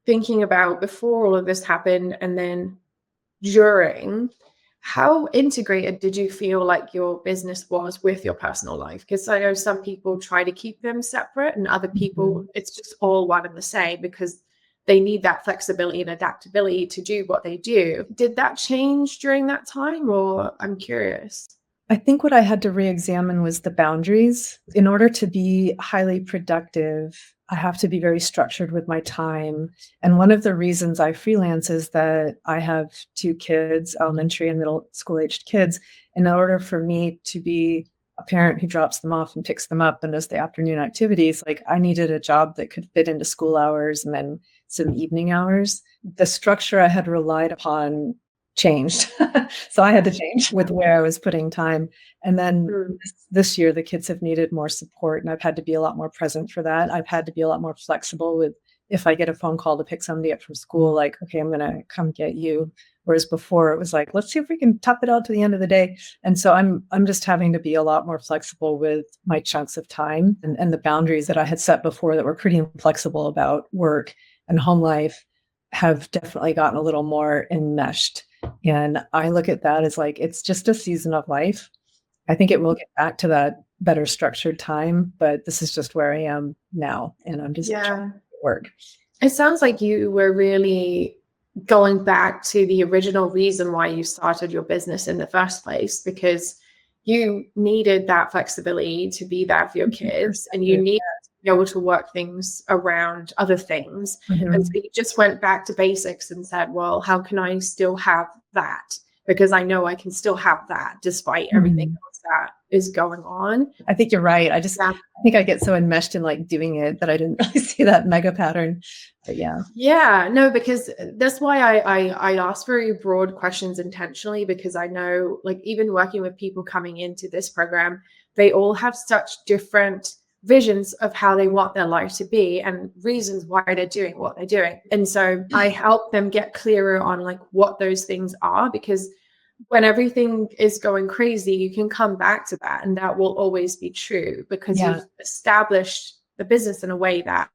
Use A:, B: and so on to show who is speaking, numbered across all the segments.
A: thinking about before all of this happened and then during, how integrated did you feel like your business was with your personal life? Because I know some people try to keep them separate and other people, it's just all one and the same because they need that flexibility and adaptability to do what they do. Did that change during that time, or I'm curious?
B: I think what I had to re-examine was the boundaries. In order to be highly productive, I have to be very structured with my time. And one of the reasons I freelance is that I have 2 kids, elementary and middle school aged kids. In order for me to be a parent who drops them off and picks them up and does the afternoon activities, like I needed a job that could fit into school hours and then some evening hours. The structure I had relied upon changed. So I had to change with where I was putting time. And then this year, the kids have needed more support, and I've had to be a lot more present for that. I've had to be a lot more flexible with if I get a phone call to pick somebody up from school, like, okay, I'm going to come get you. Whereas before it was like, let's see if we can top it out to the end of the day. And so I'm just having to be a lot more flexible with my chunks of time and the boundaries that I had set before that were pretty inflexible about work and home life have definitely gotten a little more enmeshed. And I look at that as like, it's just a season of life. I think it will get back to that better structured time, but this is just where I am now. And I'm just trying to work.
A: It sounds like you were really going back to the original reason why you started your business in the first place, because you needed that flexibility to be there for your kids and you need to be able to work things around other things. And so you just went back to basics and said, well, how can I still have that? Because I know I can still have that despite everything else that is going on.
B: I think you're right. I think I get so enmeshed in like doing it that I didn't really see that mega pattern. But
A: yeah, no, because that's why I ask very broad questions intentionally, because I know, like, even working with people coming into this program, they all have such different visions of how they want their life to be and reasons why they're doing what they're doing. And so I help them get clearer on like what those things are, because when everything is going crazy, you can come back to that and that will always be true because you've established the business in a way that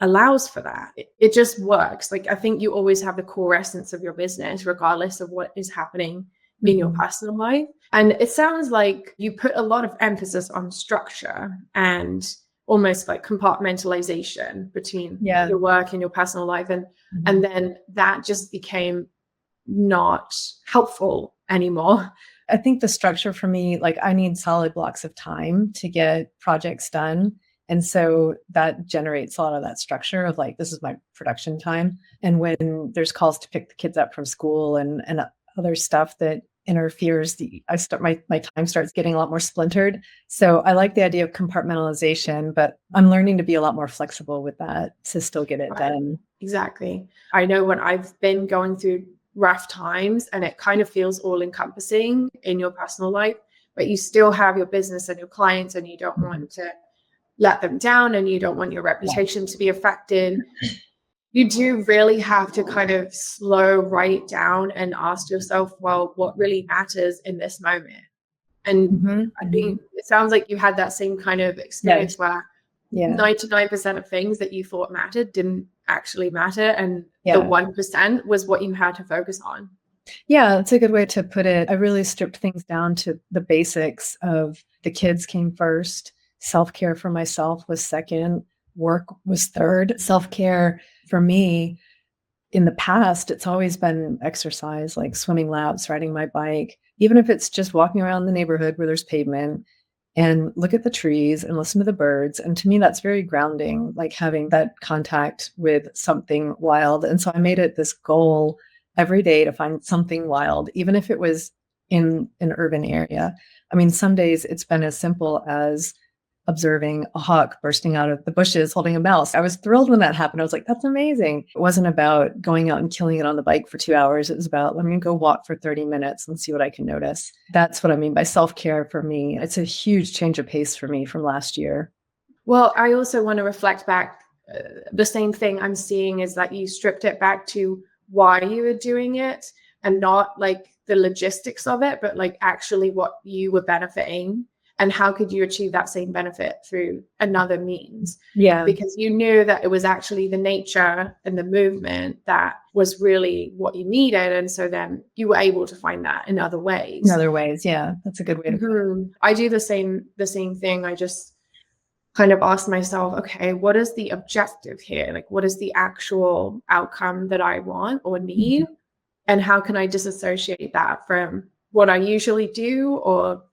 A: allows for that. It just works. Like, I think you always have the core essence of your business, regardless of what is happening in your personal life. And it sounds like you put a lot of emphasis on structure and almost like compartmentalization between your work and your personal life. And then that just became not helpful anymore.
B: I think the structure for me, like I need solid blocks of time to get projects done. And so that generates a lot of that structure of like, this is my production time. And when there's calls to pick the kids up from school and other stuff that interferes, my time starts getting a lot more splintered. So I like the idea of compartmentalization, but I'm learning to be a lot more flexible with that to still get it done.
A: Exactly. I know when I've been going through rough times and it kind of feels all encompassing in your personal life, but you still have your business and your clients and you don't want to let them down and you don't want your reputation to be affected. You do really have to kind of slow right down and ask yourself, well, what really matters in this moment? And I think it sounds like you had that same kind of experience where 99% of things that you thought mattered didn't actually matter. And the 1% was what you had to focus on.
B: Yeah, that's a good way to put it. I really stripped things down to the basics of the kids came first. Self-care for myself was second. Work was third. Self-care for me in the past, it's always been exercise, like swimming laps, riding my bike, even if it's just walking around the neighborhood where there's pavement and look at the trees and listen to the birds. And to me, that's very grounding, like having that contact with something wild. And so I made it this goal every day to find something wild, even if it was in an urban area. I mean, some days it's been as simple as observing a hawk bursting out of the bushes holding a mouse. I was thrilled when that happened. I was like, that's amazing. It wasn't about going out and killing it on the bike for 2 hours. It was about, let me go walk for 30 minutes and see what I can notice. That's what I mean by self-care for me. It's a huge change of pace for me from last year.
A: Well, I also want to reflect back. The same thing I'm seeing is that you stripped it back to why you were doing it and not like the logistics of it, but like actually what you were benefiting. And how could you achieve that same benefit through another means?
B: Yeah.
A: Because you knew that it was actually the nature and the movement that was really what you needed. And so then you were able to find that in other ways.
B: In other ways, yeah. That's a good way to put it.
A: I do the same thing. I just kind of ask myself, okay, what is the objective here? Like, what is the actual outcome that I want or need?
B: Mm-hmm.
A: And how can I disassociate that from what I usually do or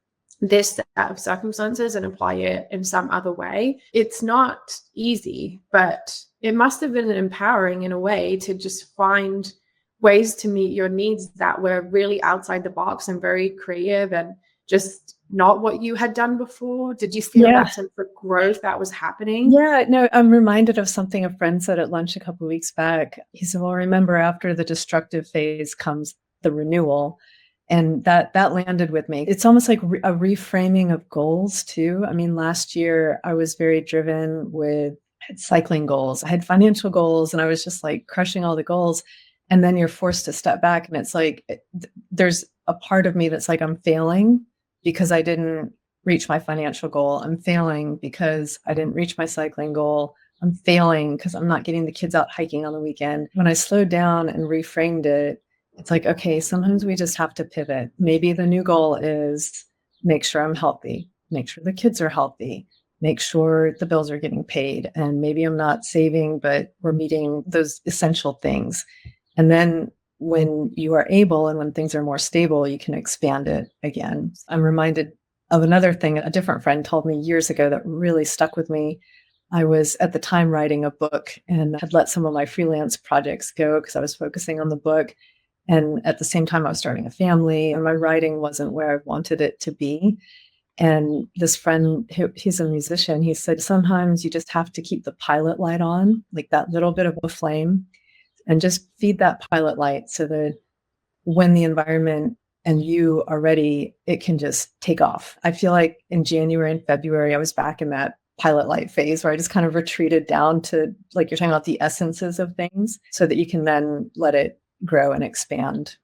A: this set of circumstances and apply it in some other way? It's not easy, but it must have been empowering in a way to just find ways to meet your needs that were really outside the box and very creative and just not what you had done before. Did you feel that sense of growth that was happening?
B: Yeah, no, I'm reminded of something a friend said at lunch a couple of weeks back. He said, well, remember, after the destructive phase comes the renewal. And that landed with me. It's almost like a reframing of goals too. I mean, last year I was very driven with cycling goals. I had financial goals and I was just like crushing all the goals. And then you're forced to step back and it's like, there's a part of me that's like, I'm failing because I didn't reach my financial goal. I'm failing because I didn't reach my cycling goal. I'm failing because I'm not getting the kids out hiking on the weekend. When I slowed down and reframed it, it's like, okay, sometimes we just have to pivot. Maybe the new goal is make sure I'm healthy, make sure the kids are healthy, make sure the bills are getting paid. And maybe I'm not saving, but we're meeting those essential things. And then when you are able and when things are more stable, you can expand it again. I'm reminded of another thing a different friend told me years ago that really stuck with me. I was at the time writing a book and had let some of my freelance projects go because I was focusing on the book. And at the same time, I was starting a family and my writing wasn't where I wanted it to be. And this friend, he's a musician, he said, sometimes you just have to keep the pilot light on, like that little bit of a flame, and just feed that pilot light so that when the environment and you are ready, it can just take off. I feel like in January and February, I was back in that pilot light phase where I just kind of retreated down to, like you're talking about, the essences of things so that you can then let it grow and expand